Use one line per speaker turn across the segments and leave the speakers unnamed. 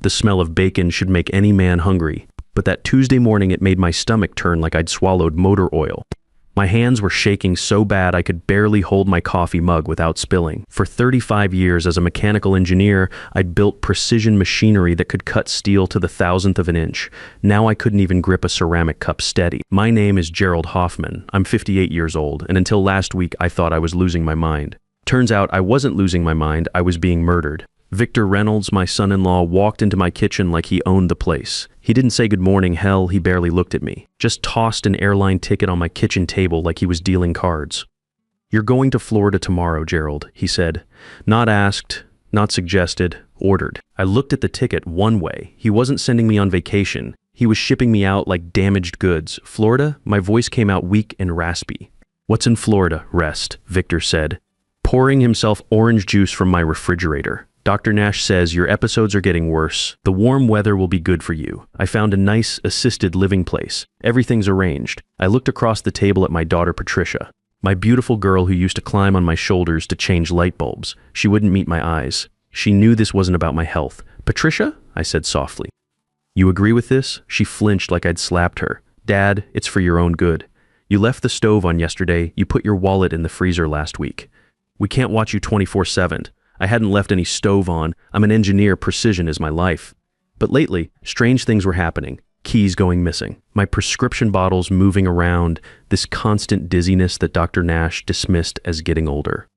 The smell of bacon should make any man hungry, but that Tuesday morning it made my stomach turn like I'd swallowed motor oil. My hands were shaking so bad I could barely hold my coffee mug without spilling. For 35 years as a mechanical engineer, I'd built precision machinery that could cut steel to the thousandth of an inch. Now I couldn't even grip a ceramic cup steady. My name is Gerald Hoffman. I'm 58 years old, and until last week I thought I was losing my mind. Turns out I wasn't losing my mind, I was being murdered. Victor Reynolds, my son-in-law, walked into my kitchen like he owned the place. He didn't say good morning, hell, he barely looked at me. Just tossed an airline ticket on my kitchen table like he was dealing cards. "You're going to Florida tomorrow, Gerald," he said. Not asked, not suggested, ordered. I looked at the ticket one way. He wasn't sending me on vacation. He was shipping me out like damaged goods. Florida? My voice came out weak and raspy. "What's in Florida, Rest?" Victor said, pouring himself orange juice from my refrigerator. "Dr. Nash says your episodes are getting worse. The warm weather will be good for you. I found a nice, assisted living place. Everything's arranged." I looked across the table at my daughter Patricia, my beautiful girl who used to climb on my shoulders to change light bulbs. She wouldn't meet my eyes. She knew this wasn't about my health. "Patricia?" I said softly. "You agree with this?" She flinched like I'd slapped her. "Dad, it's for your own good. You left the stove on yesterday. You put your wallet in the freezer last week. We can't watch you 24/7. I hadn't left any stove on. I'm an engineer, precision is my life. But lately, strange things were happening. Keys going missing. My prescription bottles moving around. This constant dizziness that Dr. Nash dismissed as getting older.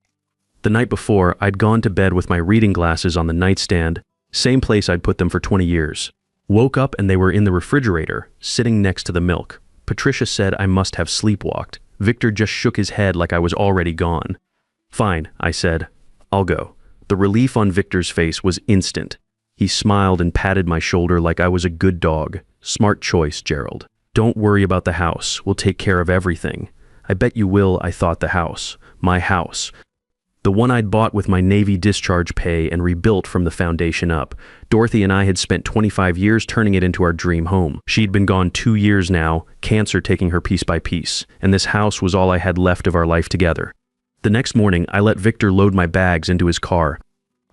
The night before, I'd gone to bed with my reading glasses on the nightstand, same place I'd put them for 20 years. Woke up and they were in the refrigerator, sitting next to the milk. Patricia said I must have sleepwalked. Victor just shook his head like I was already gone. "Fine," I said. "I'll go." The relief on Victor's face was instant. He smiled and patted my shoulder like I was a good dog. "Smart choice, Gerald. Don't worry about the house. We'll take care of everything." I bet you will, I thought. The house. My house. The one I'd bought with my Navy discharge pay and rebuilt from the foundation up. Dorothy and I had spent 25 years turning it into our dream home. She'd been gone 2 years now, cancer taking her piece by piece, and this house was all I had left of our life together. The next morning, I let Victor load my bags into his car.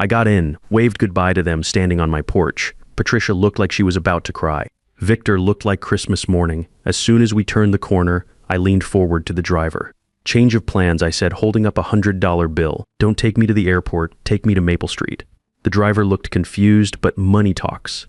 I got in, waved goodbye to them standing on my porch. Patricia looked like she was about to cry. Victor looked like Christmas morning. As soon as we turned the corner, I leaned forward to the driver. "Change of plans," I said, holding up a $100 bill. "Don't take me to the airport, take me to Maple Street." The driver looked confused, but money talks.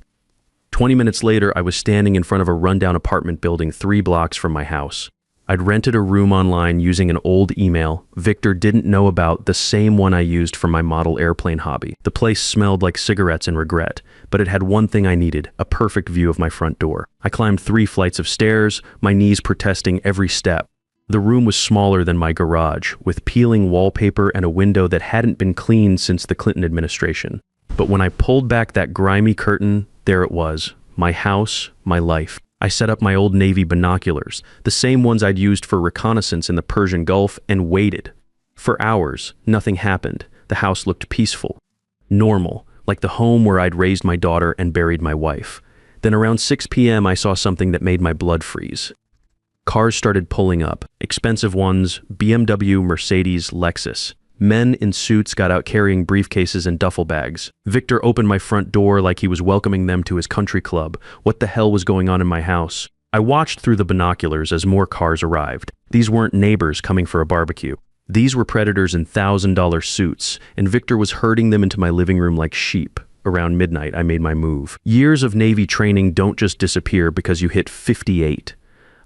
20 minutes later, I was standing in front of a rundown apartment building 3 blocks from my house. I'd rented a room online using an old email Victor didn't know about, the same one I used for my model airplane hobby. The place smelled like cigarettes and regret, but it had one thing I needed, a perfect view of my front door. I climbed 3 flights of stairs, my knees protesting every step. The room was smaller than my garage, with peeling wallpaper and a window that hadn't been cleaned since the Clinton administration. But when I pulled back that grimy curtain, there it was, my house, my life. I set up my old Navy binoculars, the same ones I'd used for reconnaissance in the Persian Gulf, and waited. For hours, nothing happened. The house looked peaceful. Normal, like the home where I'd raised my daughter and buried my wife. Then around 6 p.m. I saw something that made my blood freeze. Cars started pulling up. Expensive ones, BMW, Mercedes, Lexus. Men in suits got out carrying briefcases and duffel bags. Victor opened my front door like he was welcoming them to his country club. What the hell was going on in my house? I watched through the binoculars as more cars arrived. These weren't neighbors coming for a barbecue. These were predators in $1,000 suits, and Victor was herding them into my living room like sheep. Around midnight, I made my move. Years of Navy training don't just disappear because you hit 58.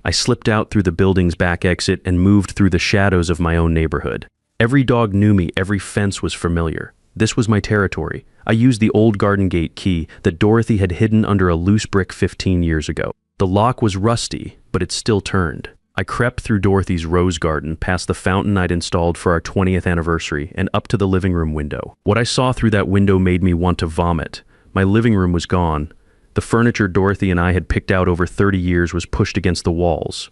I slipped out through the building's back exit and moved through the shadows of my own neighborhood. Every dog knew me, every fence was familiar. This was my territory. I used the old garden gate key that Dorothy had hidden under a loose brick 15 years ago. The lock was rusty, but it still turned. I crept through Dorothy's rose garden, past the fountain I'd installed for our 20th anniversary, and up to the living room window. What I saw through that window made me want to vomit. My living room was gone. The furniture Dorothy and I had picked out over 30 years was pushed against the walls.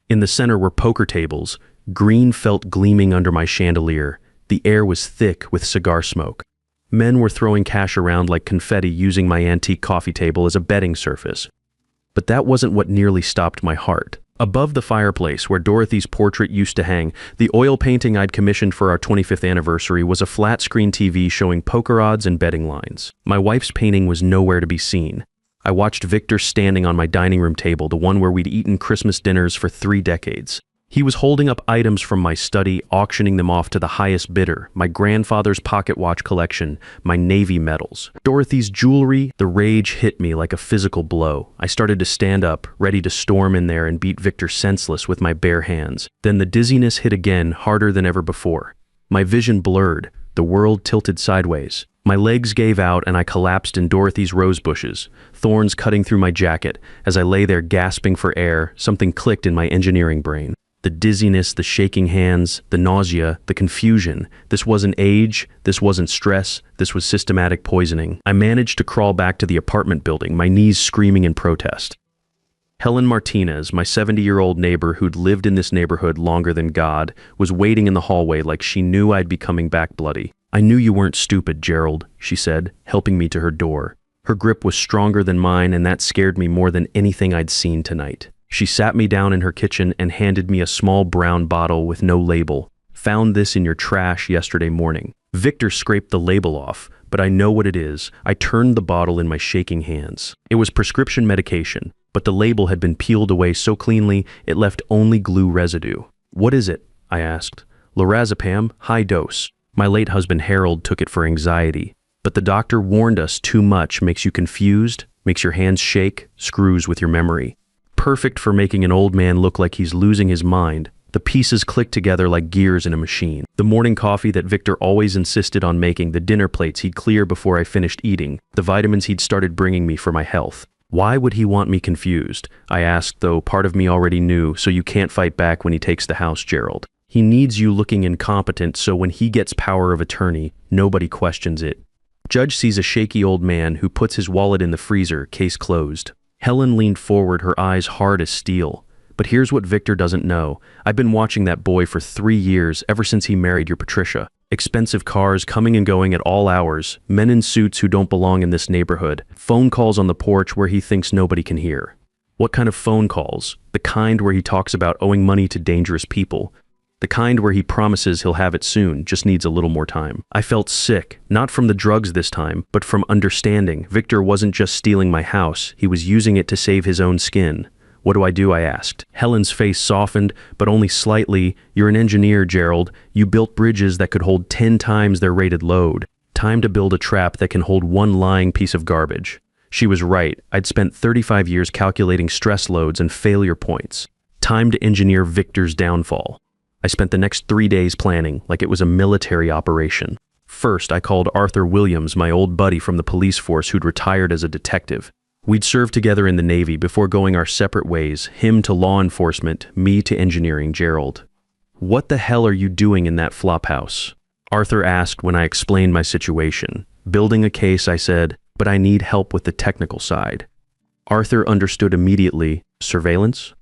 In the center were poker tables, green felt gleaming under my chandelier. The air was thick with cigar smoke. Men were throwing cash around like confetti, using my antique coffee table as a betting surface. But that wasn't what nearly stopped my heart. Above the fireplace, where Dorothy's portrait used to hang, the oil painting I'd commissioned for our 25th anniversary was a flat-screen TV showing poker odds and betting lines. My wife's painting was nowhere to be seen. I watched Victor standing on my dining room table, the one where we'd eaten Christmas dinners for 3 decades. He was holding up items from my study, auctioning them off to the highest bidder, my grandfather's pocket watch collection, my Navy medals. Dorothy's jewelry. The rage hit me like a physical blow. I started to stand up, ready to storm in there and beat Victor senseless with my bare hands. Then the dizziness hit again, harder than ever before. My vision blurred, the world tilted sideways. My legs gave out and I collapsed in Dorothy's rose bushes, thorns cutting through my jacket. As I lay there gasping for air, something clicked in my engineering brain. The dizziness, the shaking hands, the nausea, the confusion. This wasn't age, this wasn't stress, this was systematic poisoning. I managed to crawl back to the apartment building, my knees screaming in protest. Helen Martinez, my 70-year-old neighbor who'd lived in this neighborhood longer than God, was waiting in the hallway like she knew I'd be coming back bloody. "I knew you weren't stupid, Gerald," she said, helping me to her door. Her grip was stronger than mine, and that scared me more than anything I'd seen tonight. She sat me down in her kitchen and handed me a small brown bottle with no label. "Found this in your trash yesterday morning." Victor scraped the label off, but I know what it is. I turned the bottle in my shaking hands. It was prescription medication, but the label had been peeled away so cleanly it left only glue residue. "What is it?" I asked. "Lorazepam, high dose. My late husband Harold took it for anxiety. But the doctor warned us too much makes you confused, makes your hands shake, screws with your memory. Perfect for making an old man look like he's losing his mind. The pieces click together like gears in a machine. The morning coffee that Victor always insisted on making, the dinner plates he'd clear before I finished eating, the vitamins he'd started bringing me for my health. Why would he want me confused? I asked, though part of me already knew, so you can't fight back when he takes the house, Gerald. He needs you looking incompetent, so when he gets power of attorney, nobody questions it. Judge sees a shaky old man who puts his wallet in the freezer, case closed. Helen leaned forward, her eyes hard as steel. But here's what Victor doesn't know. I've been watching that boy for 3 years, ever since he married your Patricia. Expensive cars coming and going at all hours, men in suits who don't belong in this neighborhood, phone calls on the porch where he thinks nobody can hear. What kind of phone calls? The kind where he talks about owing money to dangerous people. The kind where he promises he'll have it soon, just needs a little more time. I felt sick, not from the drugs this time, but from understanding. Victor wasn't just stealing my house, he was using it to save his own skin. What do? I asked. Helen's face softened, but only slightly. You're an engineer, Gerald. You built bridges that could hold 10 times their rated load. Time to build a trap that can hold one lying piece of garbage. She was right. I'd spent 35 years calculating stress loads and failure points. Time to engineer Victor's downfall. I spent the next 3 days planning, like it was a military operation. First, I called Arthur Williams, my old buddy from the police force who'd retired as a detective. We'd served together in the Navy before going our separate ways, him to law enforcement, me to engineering, Gerald. "What the hell are you doing in that flophouse?" Arthur asked when I explained my situation. "Building a case," I said, "but I need help with the technical side." Arthur understood immediately. "Surveillance?"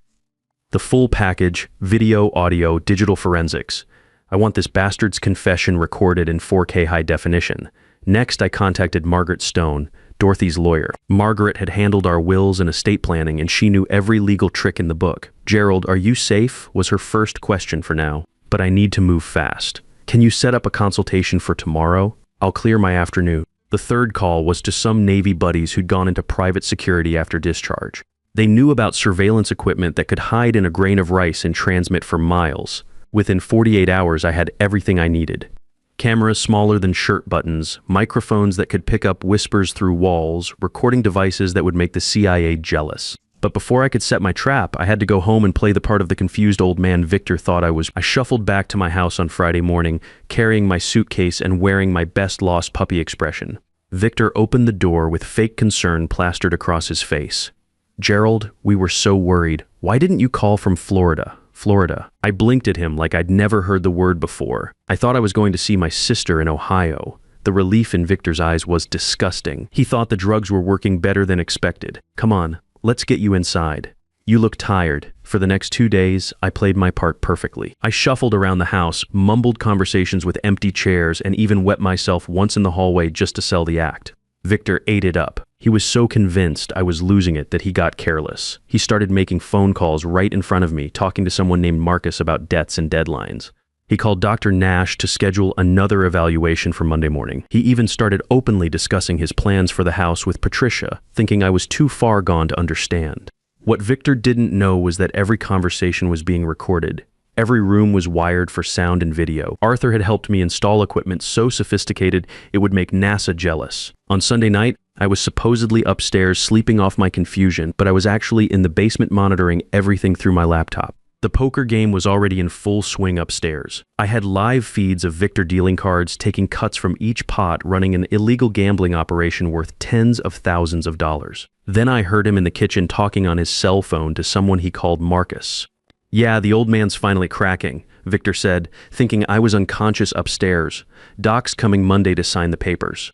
"The full package, video, audio, digital forensics. I want this bastard's confession recorded in 4K high definition." Next, I contacted Margaret Stone, Dorothy's lawyer. Margaret had handled our wills and estate planning, and she knew every legal trick in the book. "Gerald, are you safe?" was her first question for now. "But I need to move fast. Can you set up a consultation for tomorrow? I'll clear my afternoon." The third call was to some Navy buddies who'd gone into private security after discharge. They knew about surveillance equipment that could hide in a grain of rice and transmit for miles. Within 48 hours, I had everything I needed. Cameras smaller than shirt buttons, microphones that could pick up whispers through walls, recording devices that would make the CIA jealous. But before I could set my trap, I had to go home and play the part of the confused old man Victor thought I was. I shuffled back to my house on Friday morning, carrying my suitcase and wearing my best lost puppy expression. Victor opened the door with fake concern plastered across his face. "Gerald, we were so worried. Why didn't you call from Florida?" Florida. I blinked at him like I'd never heard the word before. I thought I was going to see my sister in Ohio. The relief in Victor's eyes was disgusting. He thought the drugs were working better than expected. "Come on, let's get you inside. You look tired." For the next 2 days, I played my part perfectly. I shuffled around the house, mumbled conversations with empty chairs, and even wet myself once in the hallway just to sell the act. Victor ate it up. He was so convinced I was losing it that he got careless. He started making phone calls right in front of me, talking to someone named Marcus about debts and deadlines. He called Dr. Nash to schedule another evaluation for Monday morning. He even started openly discussing his plans for the house with Patricia, thinking I was too far gone to understand. What Victor didn't know was that every conversation was being recorded. Every room was wired for sound and video. Arthur had helped me install equipment so sophisticated it would make NASA jealous. On Sunday night, I was supposedly upstairs sleeping off my confusion, but I was actually in the basement monitoring everything through my laptop. The poker game was already in full swing upstairs. I had live feeds of Victor dealing cards, taking cuts from each pot, running an illegal gambling operation worth tens of thousands of dollars. Then I heard him in the kitchen talking on his cell phone to someone he called Marcus. "Yeah, the old man's finally cracking," Victor said, thinking I was unconscious upstairs. "Doc's coming Monday to sign the papers.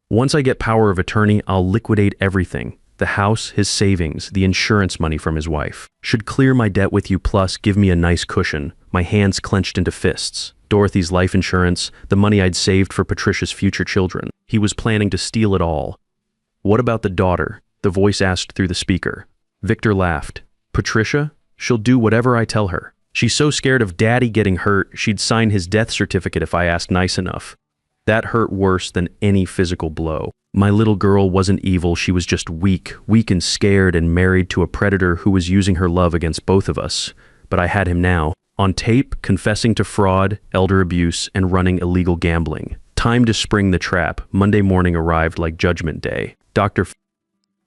Once I get power of attorney, I'll liquidate everything. The house, his savings, the insurance money from his wife. Should clear my debt with you plus give me a nice cushion." My hands clenched into fists. Dorothy's life insurance, the money I'd saved for Patricia's future children. He was planning to steal it all. "What about the daughter?" the voice asked through the speaker. Victor laughed. "Patricia? She'll do whatever I tell her. She's so scared of Daddy getting hurt, she'd sign his death certificate if I asked nice enough. That hurt worse than any physical blow. My little girl wasn't evil, she was just weak and scared and married to a predator who was using her love against both of us. But I had him now, on tape, confessing to fraud, elder abuse, and running illegal gambling. Time to spring the trap. Monday morning arrived like Judgment Day. Dr.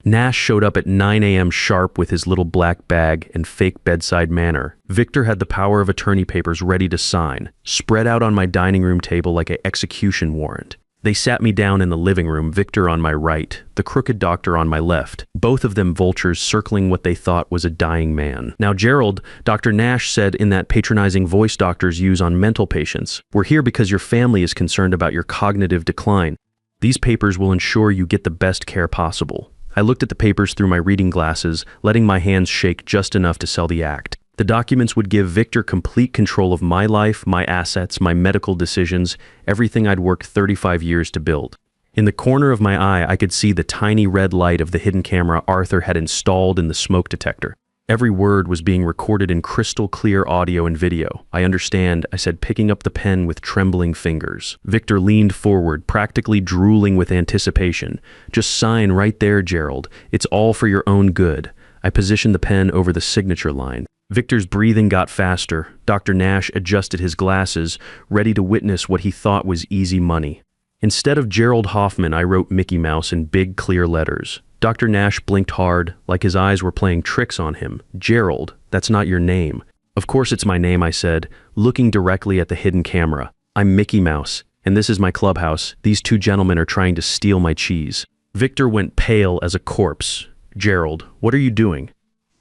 Nash showed up at 9 a.m. sharp with his little black bag and fake bedside manner. Victor had the power of attorney papers ready to sign, spread out on my dining room table like an execution warrant. They sat me down in the living room, Victor on my right, the crooked doctor on my left, both of them vultures circling what they thought was a dying man. "Now, Gerald," Dr. Nash said in that patronizing voice doctors use on mental patients, "we're here because your family is concerned about your cognitive decline. These papers will ensure you get the best care possible." I looked at the papers through my reading glasses, letting my hands shake just enough to sell the act. The documents would give Victor complete control of my life, my assets, my medical decisions, everything I'd worked 35 years to build. In the corner of my eye, I could see the tiny red light of the hidden camera Arthur had installed in the smoke detector. Every word was being recorded in crystal clear audio and video. "I understand," I said, picking up the pen with trembling fingers. Victor leaned forward, practically drooling with anticipation. "Just sign right there, Gerald. It's all for your own good." I positioned the pen over the signature line. Victor's breathing got faster. Dr. Nash adjusted his glasses, ready to witness what he thought was easy money. Instead of Gerald Hoffman, I wrote Mickey Mouse in big, clear letters. Dr. Nash blinked hard, like his eyes were playing tricks on him. "Gerald, that's not your name." "Of course it's my name," I said, looking directly at the hidden camera. "I'm Mickey Mouse, and this is my clubhouse. These two gentlemen are trying to steal my cheese." Victor went pale as a corpse. "Gerald, what are you doing?"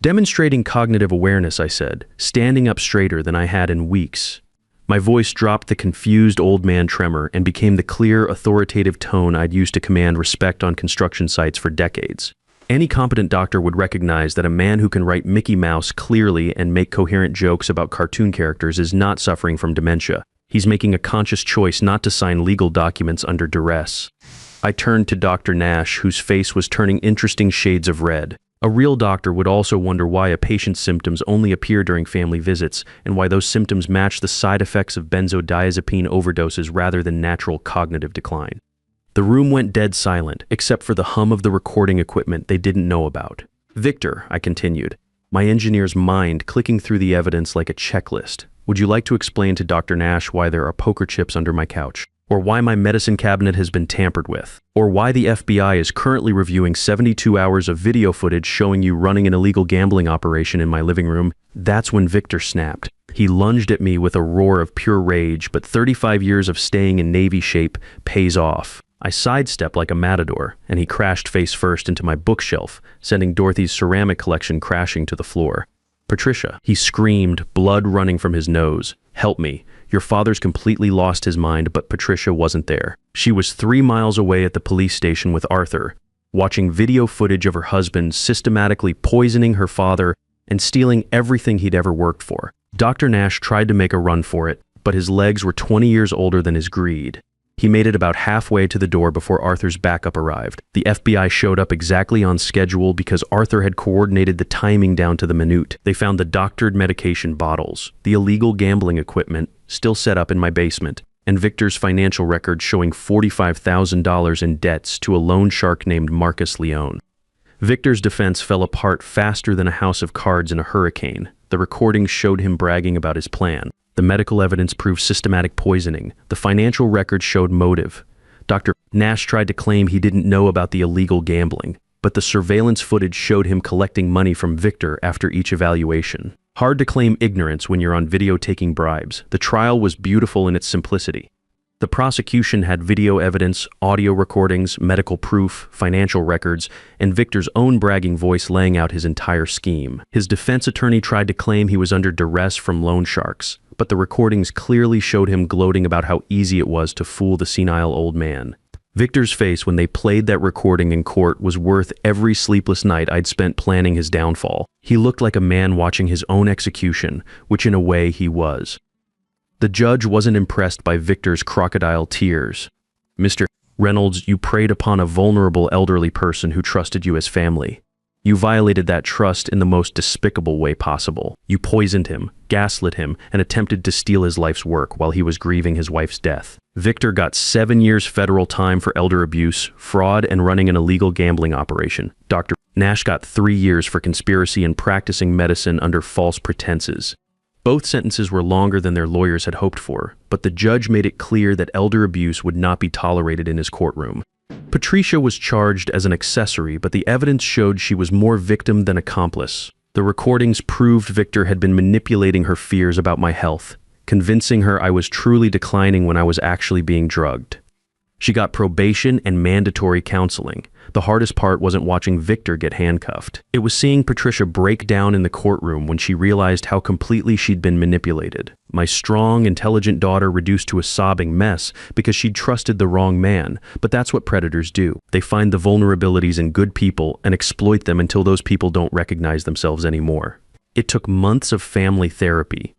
"Demonstrating cognitive awareness," I said, standing up straighter than I had in weeks. My voice dropped the confused old man tremor and became the clear, authoritative tone I'd used to command respect on construction sites for decades. Any competent doctor would recognize that a man who can write Mickey Mouse clearly and make coherent jokes about cartoon characters is not suffering from dementia. He's making a conscious choice not to sign legal documents under duress. I turned to Dr. Nash, whose face was turning interesting shades of red. A real doctor would also wonder why a patient's symptoms only appear during family visits, and why those symptoms match the side effects of benzodiazepine overdoses rather than natural cognitive decline. The room went dead silent, except for the hum of the recording equipment they didn't know about. "Victor," I continued, my engineer's mind clicking through the evidence like a checklist, "would you like to explain to Dr. Nash why there are poker chips under my couch? Or why my medicine cabinet has been tampered with? Or why the FBI is currently reviewing 72 hours of video footage showing you running an illegal gambling operation in my living room?" That's when Victor snapped. He lunged at me with a roar of pure rage, but 35 years of staying in Navy shape pays off. I sidestepped like a matador, and he crashed face first into my bookshelf, sending Dorothy's ceramic collection crashing to the floor. "Patricia," he screamed, blood running from his nose. "Help me. Your father's completely lost his mind, but Patricia wasn't there. She was 3 miles away at the police station with Arthur, watching video footage of her husband systematically poisoning her father and stealing everything he'd ever worked for." Dr. Nash tried to make a run for it, but his legs were 20 years older than his greed. He made it about halfway to the door before Arthur's backup arrived. The FBI showed up exactly on schedule because Arthur had coordinated the timing down to the minute. They found the doctored medication bottles, the illegal gambling equipment, still set up in my basement, and Victor's financial records showing $45,000 in debts to a loan shark named Marcus Leone. Victor's defense fell apart faster than a house of cards in a hurricane. The recordings showed him bragging about his plan. The medical evidence proved systematic poisoning. The financial records showed motive. Dr. Nash tried to claim he didn't know about the illegal gambling, but the surveillance footage showed him collecting money from Victor after each evaluation. Hard to claim ignorance when you're on video taking bribes. The trial was beautiful in its simplicity. The prosecution had video evidence, audio recordings, medical proof, financial records, and Victor's own bragging voice laying out his entire scheme. His defense attorney tried to claim he was under duress from loan sharks, but the recordings clearly showed him gloating about how easy it was to fool the senile old man. Victor's face when they played that recording in court was worth every sleepless night I'd spent planning his downfall. He looked like a man watching his own execution, which in a way he was. The judge wasn't impressed by Victor's crocodile tears. "Mr. Reynolds, you preyed upon a vulnerable elderly person who trusted you as family. You violated that trust in the most despicable way possible. You poisoned him, gaslit him, and attempted to steal his life's work while he was grieving his wife's death." Victor got 7 years federal time for elder abuse, fraud, and running an illegal gambling operation. Dr. Nash got 3 years for conspiracy and practicing medicine under false pretenses. Both sentences were longer than their lawyers had hoped for, but the judge made it clear that elder abuse would not be tolerated in his courtroom. Patricia was charged as an accessory, but the evidence showed she was more victim than accomplice. The recordings proved Victor had been manipulating her fears about my health, convincing her I was truly declining when I was actually being drugged. She got probation and mandatory counseling. The hardest part wasn't watching Victor get handcuffed. It was seeing Patricia break down in the courtroom when she realized how completely she'd been manipulated. My strong, intelligent daughter reduced to a sobbing mess because she'd trusted the wrong man. But that's what predators do. They find the vulnerabilities in good people and exploit them until those people don't recognize themselves anymore. It took months of family therapy.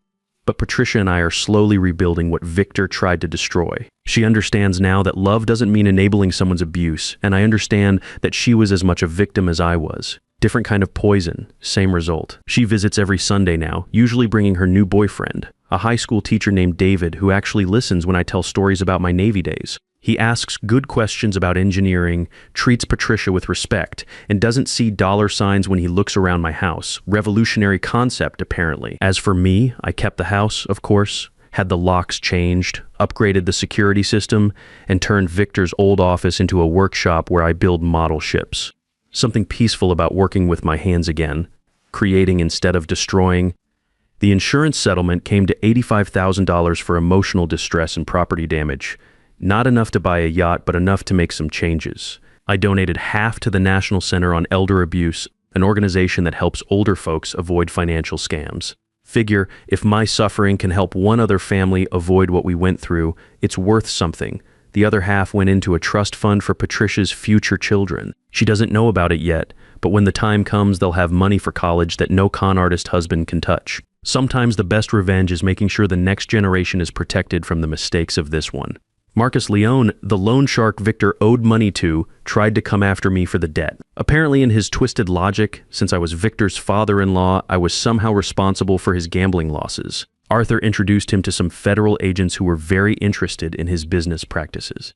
But Patricia and I are slowly rebuilding what Victor tried to destroy. She understands now that love doesn't mean enabling someone's abuse, and I understand that she was as much a victim as I was. Different kind of poison, same result. She visits every Sunday now, usually bringing her new boyfriend, a high school teacher named David who actually listens when I tell stories about my Navy days. He asks good questions about engineering, treats Patricia with respect, and doesn't see dollar signs when he looks around my house. Revolutionary concept, apparently. As for me, I kept the house, of course, had the locks changed, upgraded the security system, and turned Victor's old office into a workshop where I build model ships. Something peaceful about working with my hands again, creating instead of destroying. The insurance settlement came to $85,000 for emotional distress and property damage. Not enough to buy a yacht, but enough to make some changes. I donated half to the National Center on Elder Abuse, an organization that helps older folks avoid financial scams. Figure, if my suffering can help one other family avoid what we went through, it's worth something. The other half went into a trust fund for Patricia's future children. She doesn't know about it yet, but when the time comes, they'll have money for college that no con artist husband can touch. Sometimes the best revenge is making sure the next generation is protected from the mistakes of this one. Marcus Leone, the loan shark Victor owed money to, tried to come after me for the debt. Apparently in his twisted logic, since I was Victor's father-in-law, I was somehow responsible for his gambling losses. Arthur introduced him to some federal agents who were very interested in his business practices.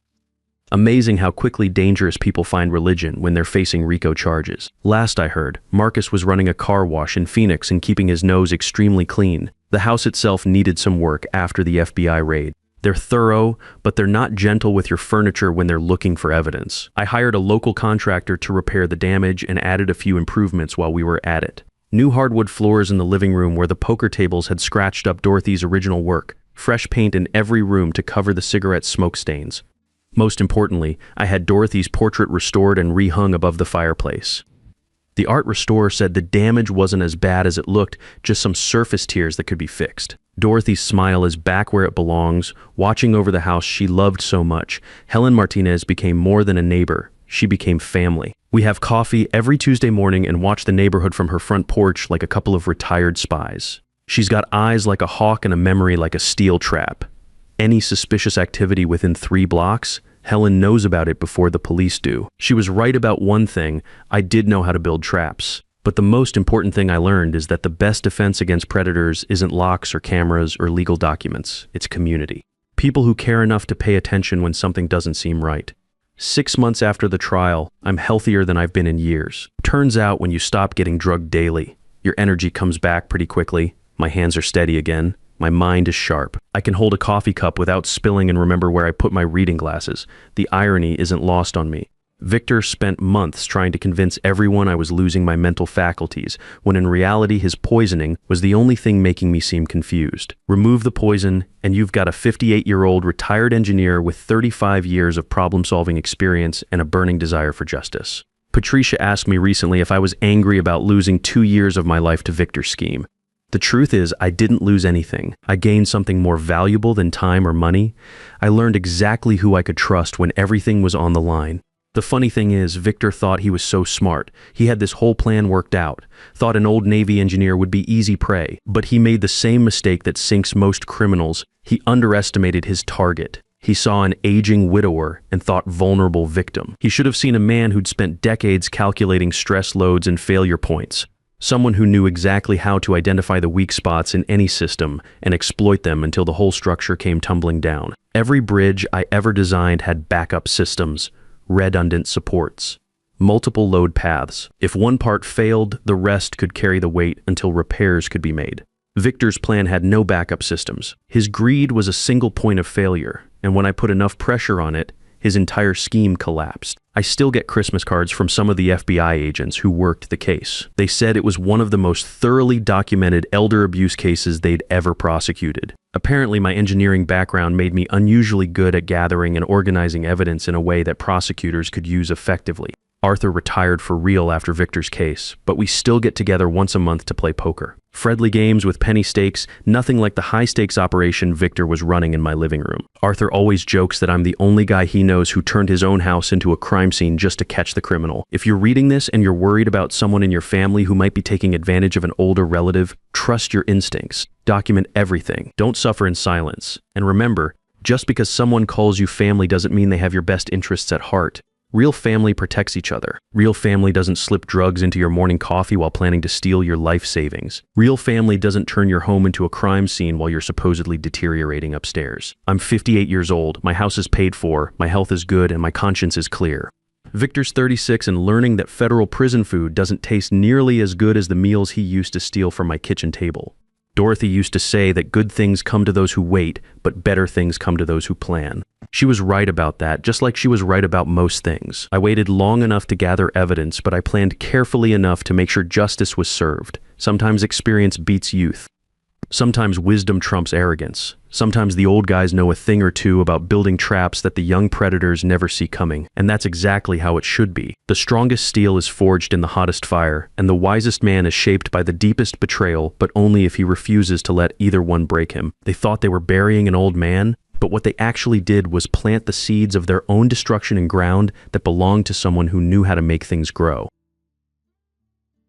Amazing how quickly dangerous people find religion when they're facing RICO charges. Last I heard, Marcus was running a car wash in Phoenix and keeping his nose extremely clean. The house itself needed some work after the FBI raid. They're thorough, but they're not gentle with your furniture when they're looking for evidence. I hired a local contractor to repair the damage and added a few improvements while we were at it. New hardwood floors in the living room where the poker tables had scratched up Dorothy's original work. Fresh paint in every room to cover the cigarette smoke stains. Most importantly, I had Dorothy's portrait restored and rehung above the fireplace. The art restorer said the damage wasn't as bad as it looked, just some surface tears that could be fixed. Dorothy's smile is back where it belongs, watching over the house she loved so much. Helen Martinez became more than a neighbor. She became family. We have coffee every Tuesday morning and watch the neighborhood from her front porch like a couple of retired spies. She's got eyes like a hawk and a memory like a steel trap. any suspicious activity within 3 blocks, Helen knows about it before the police do. She was right about one thing: I did know how to build traps. But the most important thing I learned is that the best defense against predators isn't locks or cameras or legal documents, it's community. People who care enough to pay attention when something doesn't seem right. 6 months after the trial, I'm healthier than I've been in years. Turns out when you stop getting drugged daily, your energy comes back pretty quickly, my hands are steady again, my mind is sharp. I can hold a coffee cup without spilling and remember where I put my reading glasses. The irony isn't lost on me. Victor spent months trying to convince everyone I was losing my mental faculties, when in reality his poisoning was the only thing making me seem confused. Remove the poison, and you've got a 58-year-old retired engineer with 35 years of problem-solving experience and a burning desire for justice. Patricia asked me recently if I was angry about losing 2 years of my life to Victor's scheme. The truth is, I didn't lose anything. I gained something more valuable than time or money. I learned exactly who I could trust when everything was on the line. The funny thing is, Victor thought he was so smart. He had this whole plan worked out, thought an old Navy engineer would be easy prey, but he made the same mistake that sinks most criminals. He underestimated his target. He saw an aging widower and thought vulnerable victim. He should have seen a man who'd spent decades calculating stress loads and failure points. Someone who knew exactly how to identify the weak spots in any system and exploit them until the whole structure came tumbling down. Every bridge I ever designed had backup systems, redundant supports, multiple load paths. If one part failed, the rest could carry the weight until repairs could be made. Victor's plan had no backup systems. His greed was a single point of failure, and when I put enough pressure on it, his entire scheme collapsed. I still get Christmas cards from some of the FBI agents who worked the case. They said it was one of the most thoroughly documented elder abuse cases they'd ever prosecuted. Apparently, my engineering background made me unusually good at gathering and organizing evidence in a way that prosecutors could use effectively. Arthur retired for real after Victor's case, but we still get together once a month to play poker. Friendly games with penny stakes, nothing like the high-stakes operation Victor was running in my living room. Arthur always jokes that I'm the only guy he knows who turned his own house into a crime scene just to catch the criminal. If you're reading this and you're worried about someone in your family who might be taking advantage of an older relative, trust your instincts. Document everything. Don't suffer in silence. And remember, just because someone calls you family doesn't mean they have your best interests at heart. Real family protects each other. Real family doesn't slip drugs into your morning coffee while planning to steal your life savings. Real family doesn't turn your home into a crime scene while you're supposedly deteriorating upstairs. I'm 58 years old, my house is paid for, my health is good, and my conscience is clear. Victor's 36 and learning that federal prison food doesn't taste nearly as good as the meals he used to steal from my kitchen table. Dorothy used to say that good things come to those who wait, but better things come to those who plan. She was right about that, just like she was right about most things. I waited long enough to gather evidence, but I planned carefully enough to make sure justice was served. Sometimes experience beats youth. Sometimes wisdom trumps arrogance. Sometimes the old guys know a thing or two about building traps that the young predators never see coming, and that's exactly how it should be. The strongest steel is forged in the hottest fire, and the wisest man is shaped by the deepest betrayal, but only if he refuses to let either one break him. They thought they were burying an old man, but what they actually did was plant the seeds of their own destruction in ground that belonged to someone who knew how to make things grow.